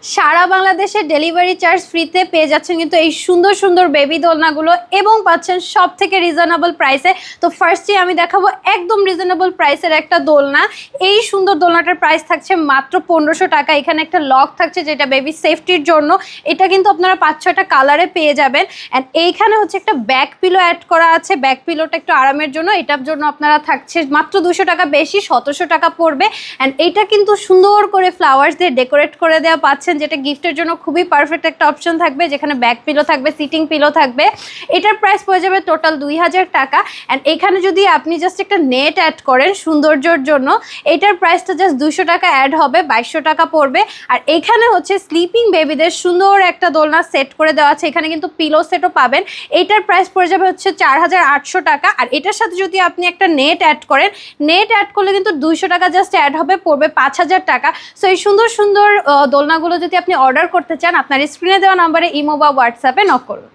সারা বাংলাদেশে delivery charge ফ্রিতে পেয়ে যাচ্ছেন কিন্তু এই সুন্দর সুন্দর বেবি দোলনাগুলো এবং পাচ্ছেন সব থেকে রিজনেবল প্রাইসে। তো ফার্স্টে আমি দেখাবো একদম রিজনেবল প্রাইসের একটা দোলনা। এই সুন্দর দোলনাটার প্রাইস থাকছে মাত্র 1500 টাকা। এখানে একটা লক থাকছে যেটা বেবি সেফটির জন্য। এটা কিন্তু আপনারা 5-6টা কালারে পেয়ে যাবেন। অ্যান্ড এইখানে হচ্ছে একটা ব্যাক পিলো অ্যাড করা আছে। ব্যাক পিলোটা একটু আরামের জন্য, এটার জন্য আপনারা থাকছে মাত্র 200 টাকা বেশি, 1700 টাকা পড়বে। অ্যান্ড এইটা কিন্তু সুন্দর করে ফ্লাওয়ার্স দিয়ে ডেকোরেট করে দেওয়া পাচ্ছেন, যেটা গিফটের জন্য খুবই পারফেক্ট একটা অপশন থাকবে, যেখানে ব্যাক পিলো থাকবে, সিটিং পিলো থাকবে। এটার প্রাইস পড়ে যাবে টোটাল 2000 টাকা। অ্যান্ড এখানে যদি আপনি জাস্ট একটা নেট অ্যাড করেন সৌন্দর্যর জন্য, এটার প্রাইসটা জাস্ট 200 টাকা অ্যাড হবে, 2200 টাকা পড়বে। আর এখানে হচ্ছে স্লিপিং বেবিদের সুন্দর একটা দোলনা সেট করে দেওয়া আছে। এখানে কিন্তু পিলো সেটও পাবেন। এইটার প্রাইস পড়ে যাবে হচ্ছে 4800 টাকা। আর এটার সাথে যদি আপনি একটা নেট অ্যাড করেন, নেট অ্যাড করলে কিন্তু 200 টাকা জাস্ট অ্যাড হবে, পড়বে 5000 টাকা। সো এই সুন্দর সুন্দর দোলনাগুলো যদি আপনি অর্ডার করতে চান, আপনার স্ক্রিনে দেওয়া নাম্বারে ইমো বা হোয়াটসঅ্যাপে নক করুন।